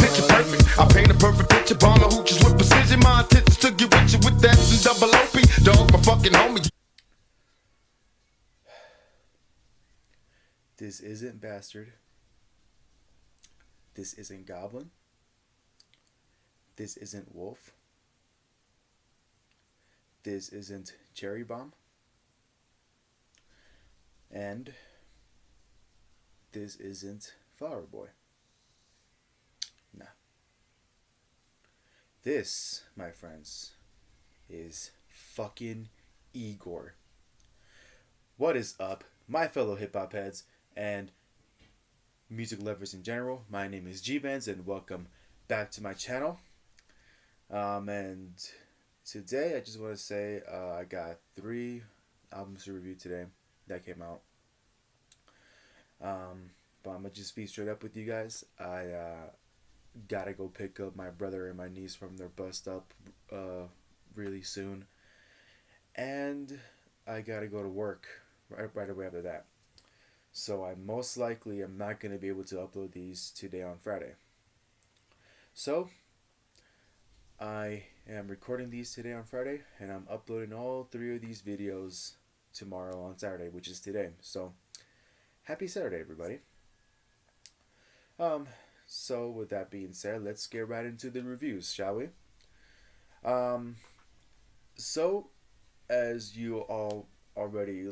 picture perfect. I paint a perfect picture, bomb the hoochies with precision. My intentions to get with you with that and double OP. Dog, my fucking homie. This isn't Bastard. This isn't Goblin. This isn't Wolf. This isn't Cherry Bomb. And this isn't Flower Boy. Nah. This, my friends, is fucking IGOR. What is up, my fellow hip hop heads and music lovers in general? My name is G-Vans and welcome back to my channel. And today I just want to say I got 3 albums to review today that came out. But I'm gonna just be straight up with you guys. I gotta go pick up my brother and my niece from their bus stop really soon, and I gotta go to work right away after that. So I most likely am not gonna be able to upload these today on Friday. So I am recording these today on Friday, and I'm uploading all 3 of these videos tomorrow on Saturday, which is today. So happy Saturday, everybody. So with that being said, let's get right into the reviews, shall we? So as you all already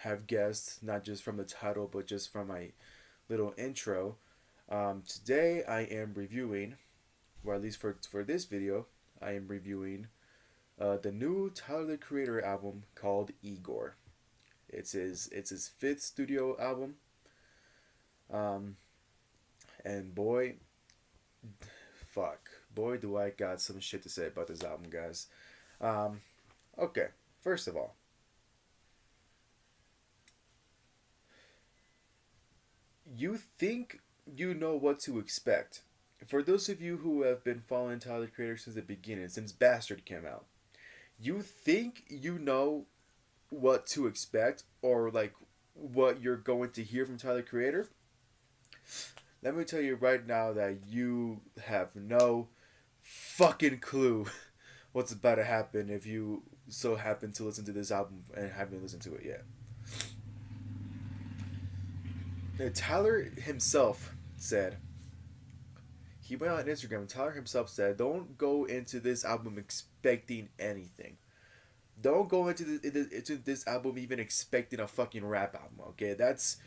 have guessed, not just from the title but just from my little intro, today I am reviewing, or at least for this video, I am reviewing the new Tyler the Creator album called IGOR. It's his 5th studio album. And boy, do I got some shit to say about this album, guys. Okay, first of all, you think you know what to expect. For those of you who have been following Tyler the Creator since the beginning, since Bastard came out, you think you know what to expect, or what you're going to hear from Tyler the Creator. Let me tell you right now that you have no fucking clue what's about to happen if you so happen to listen to this album and haven't listened to it yet. Now, Tyler himself said, he went on Instagram and Tyler himself said, don't go into this album expecting anything. Don't go into this album even expecting a fucking rap album, okay? That's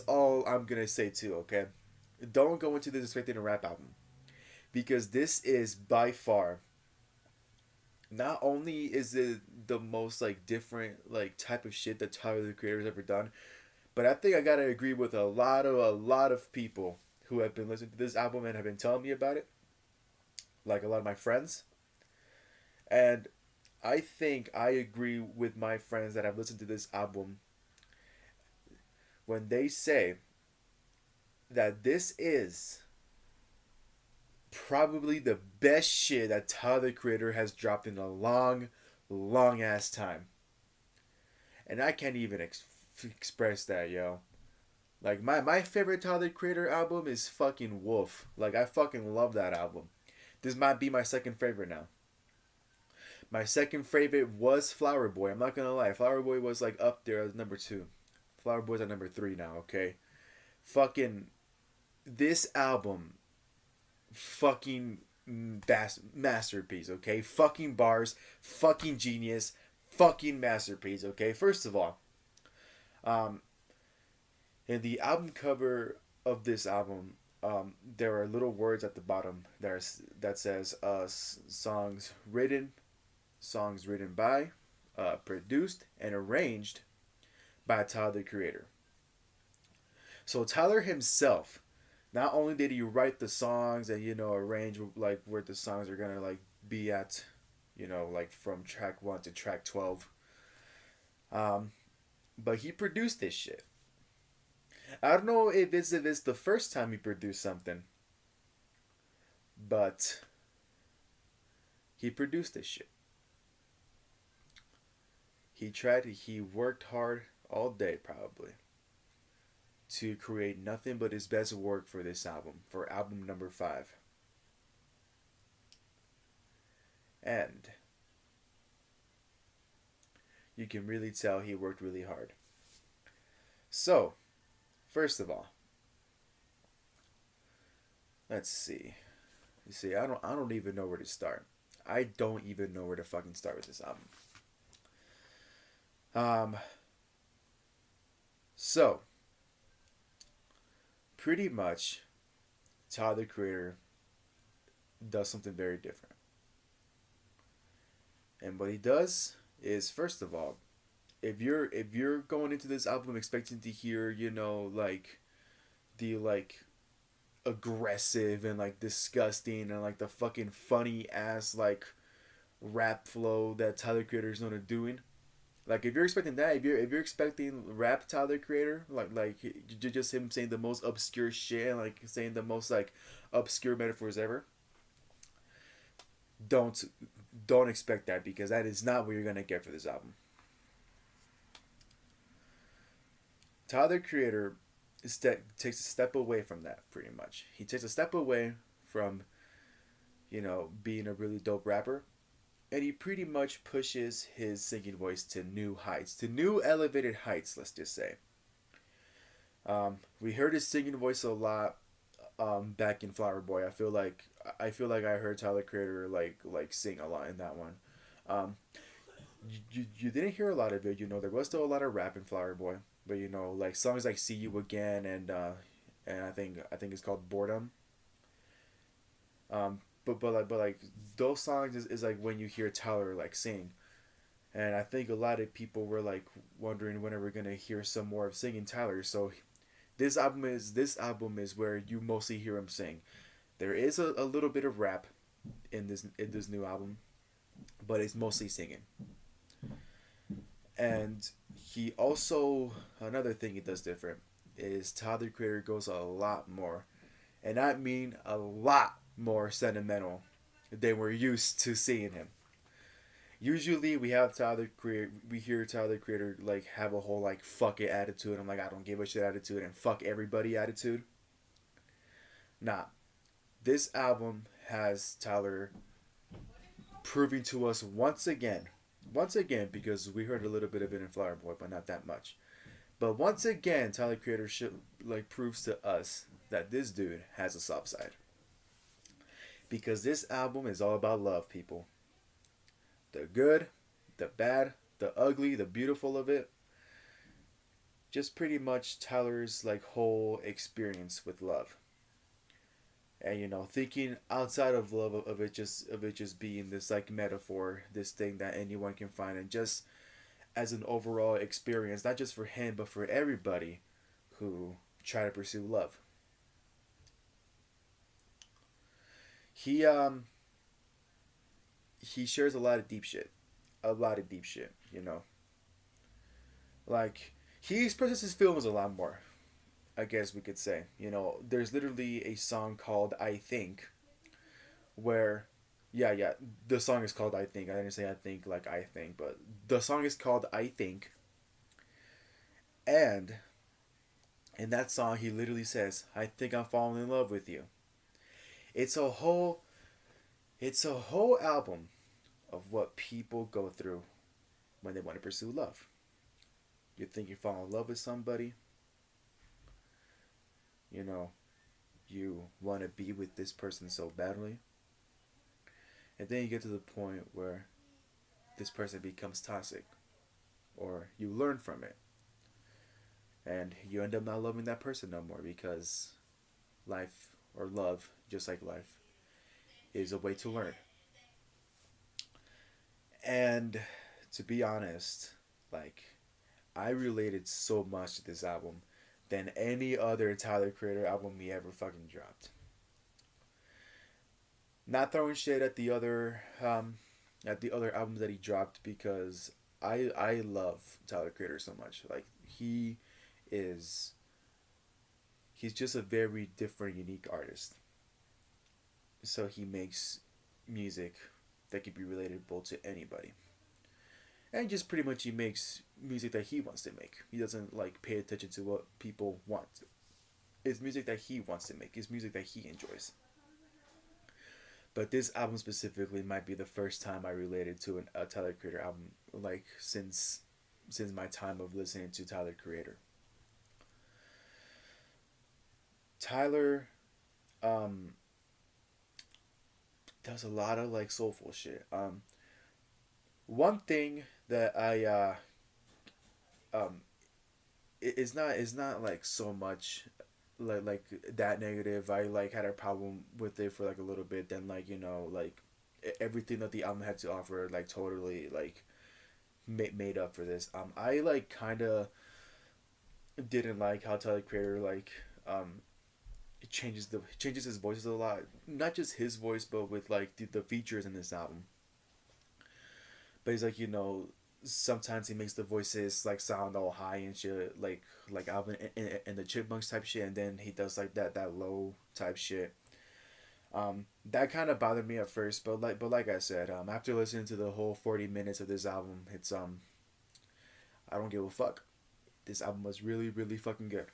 all I'm gonna say too, okay? Don't go into this expecting a rap album. Because this is by far, not only is it the most different type of shit that Tyler the Creator has ever done, but I think I gotta agree with a lot of people who have been listening to this album and have been telling me about it. Like a lot of my friends. And I think I agree with my friends that have listened to this album when they say that this is probably the best shit that Tyler the Creator has dropped in a long ass time. And I can't even express that, yo. My favorite Tyler the Creator album is fucking Wolf. I fucking love that album. This might be my second favorite now. My second favorite was Flower Boy. I'm not gonna lie. Flower Boy was up there as number 2. Flower Boy's at number 3 now, okay? Fucking this album, fucking masterpiece, okay? Fucking bars, fucking genius, fucking masterpiece, okay? First of all, in the album cover of this album, there are little words at the bottom that says songs written by, produced, and arranged by Tyler the Creator. So Tyler himself, not only did he write the songs and arrange where the songs are gonna be at, from track 1 to track 12, but he produced this shit. I don't know if it's the first time he produced something, but he produced this shit. He worked hard all day probably. to create nothing but his best work for this album, for album number 5. And you can really tell he worked really hard. So, first of all, let's see. You see, I don't even know where to start. I don't even know where to fucking start with this album. So pretty much Tyler the Creator does something very different. And what he does is, first of all, if you're going into this album expecting to hear, like the like aggressive and like disgusting and like the fucking funny ass like rap flow that Tyler the Creator is known to doing. Like if you're expecting that, if you're expecting rap Tyler the Creator, like just him saying the most obscure shit and like saying the most like obscure metaphors ever, don't don't expect that, because that is not what you're gonna get for this album. Tyler the Creator takes a step away from that pretty much. He takes a step away from being a really dope rapper, and he pretty much pushes his singing voice to new heights, to new elevated heights. Let's just say. We heard his singing voice a lot back in Flower Boy. I feel like I heard Tyler Creator like sing a lot in that one. Um, you didn't hear a lot of it. There was still a lot of rap in Flower Boy, but like songs like "See You Again" and I think it's called "Boredom." But those songs is like when you hear Tyler like sing, and I think a lot of people were like wondering when are we gonna hear some more of singing Tyler. So this album is where you mostly hear him sing. There is a little bit of rap in this new album, but it's mostly singing. And he also, another thing he does different is Tyler the Creator goes a lot more, and I mean a lot more sentimental than we're used to seeing him. Usually we hear Tyler the Creator like have a whole like fuck it attitude. I'm like, I don't give a shit attitude and fuck everybody attitude. Nah, this album has Tyler proving to us once again, because we heard a little bit of it in Flower Boy, but not that much. But once again, Tyler Creator like proves to us that this dude has a soft side. Because this album is all about love, people. The good, the bad, the ugly, the beautiful of it. Just pretty much Tyler's like whole experience with love. And thinking outside of love, of it just being this like metaphor, this thing that anyone can find, and just as an overall experience, not just for him but for everybody who try to pursue love. He he shares a lot of deep shit, a lot of deep shit. Like he expresses his feelings a lot more, I guess we could say. There's literally a song called "I Think," where, yeah, the song is called "I Think." I didn't say "I think" like "I think," but the song is called "I Think," and in that song he literally says, "I think I'm falling in love with you." It's a whole, it's a whole album of what people go through when they want to pursue love. You think you fall in love with somebody, you know, you want to be with this person so badly, and then you get to the point where this person becomes toxic, or you learn from it, and you end up not loving that person no more, because life, or love, just like life, is a way to learn. And to be honest, like, I related so much to this album than any other Tyler Creator album he ever fucking dropped. Not throwing shade at the other albums that he dropped, because I love Tyler Creator so much. Like, is he's just a very different, unique artist. So he makes music that could be relatable to anybody. and just pretty much he makes music that he wants to make. He doesn't like pay attention to what people want. It's music that he wants to make. It's music that he enjoys. But this album specifically might be the first time I related to a Tyler Creator album, like since my time of listening to Tyler Creator. Tyler does a lot of like soulful shit. One thing that I it's not like so much like that negative. I like had a problem with it for like a little bit. Then like like everything that the album had to offer like totally like made up for this. I like kind of didn't like how Tyler Creator like it changes his voices a lot. Not just his voice, but with like the features in this album. But he's like sometimes he makes the voices like sound all high and shit, like Alvin and the Chipmunks type shit, and then he does like that low type shit. That kind of bothered me at first, but like I said, after listening to the whole 40 minutes of this album, it's I don't give a fuck. This album was really really fucking good.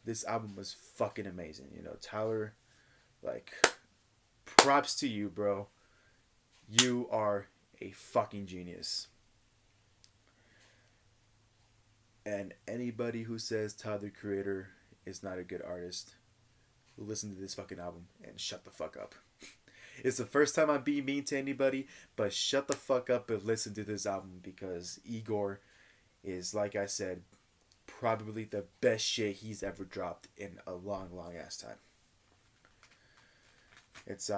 This album was fucking amazing. Tyler, like, props to you, bro. You are a fucking genius. And anybody who says Tyler the Creator is not a good artist, listen to this fucking album and shut the fuck up. It's the first time I'm being mean to anybody, but shut the fuck up and listen to this album, because IGOR is, like I said, probably the best shit he's ever dropped in a long ass time. It's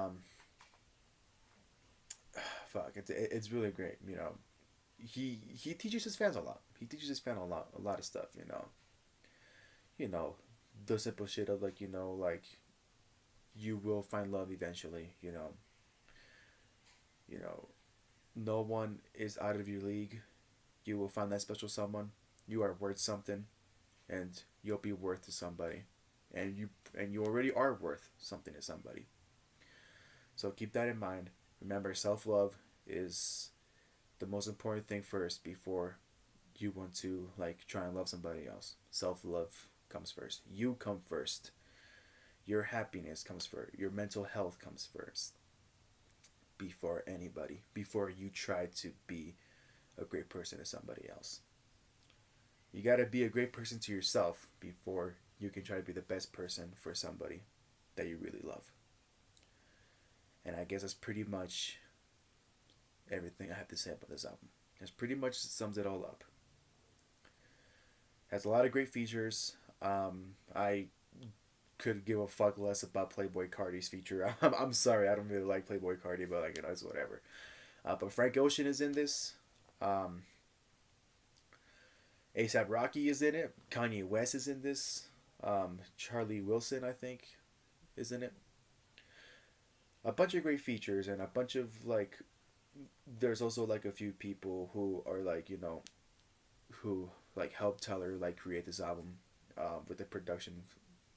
fuck, it's really great. He teaches his fans a lot. He teaches his fans a lot of stuff. The simple shit of like like you will find love eventually. No one is out of your league. You will find that special someone. You are worth something, and you'll be worth to somebody, and you already are worth something to somebody. So keep that in mind. Remember, self-love is the most important thing first before you want to like try and love somebody else. Self-love comes first. You come first. Your happiness comes first. Your mental health comes first before anybody. Before you try to be a great person to somebody else. You gotta be a great person to yourself before you can try to be the best person for somebody that you really love. And I guess that's pretty much everything I have to say about this album. It pretty much sums it all up. Has a lot of great features. I could give a fuck less about Playboy Cardi's feature. I'm sorry, I don't really like Playboy Cardi, but like it's whatever. But Frank Ocean is in this. A$AP Rocky is in it. Kanye West is in this. Charlie Wilson, I think, is in it. A bunch of great features and a bunch of like. There's also like a few people who are like who like helped Tyler like create this album, with the production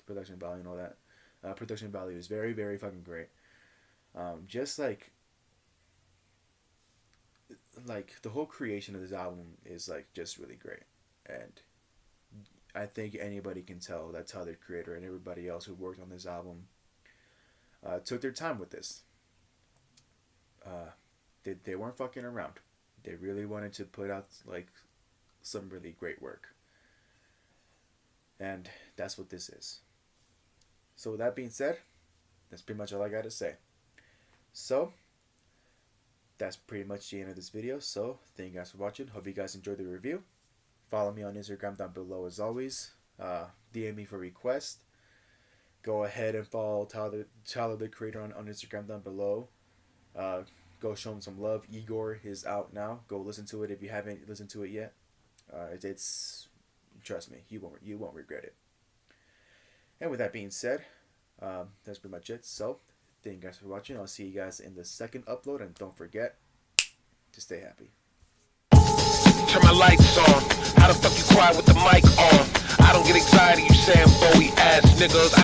value and all that. Production value is very very fucking great. Just like the whole creation of this album is like just really great. And I think anybody can tell that Tyler the Creator and everybody else who worked on this album took their time with this. They weren't fucking around. They really wanted to put out like some really great work. And that's what this is. So with that being said, that's pretty much all I got to say. So that's pretty much the end of this video. So thank you guys for watching. Hope you guys enjoyed the review. Follow me on Instagram down below as always. DM me for requests. Go ahead and follow Tyler the Creator on Instagram down below. Go show him some love. IGOR is out now. Go listen to it if you haven't listened to it yet. It's trust me, you won't regret it. And with that being said, that's pretty much it. So thank you guys for watching. I'll see you guys in the second upload, and don't forget to stay happy. Turn my lights on. How the fuck you quiet with the mic on? I don't get anxiety, you saying Bowie ass niggas.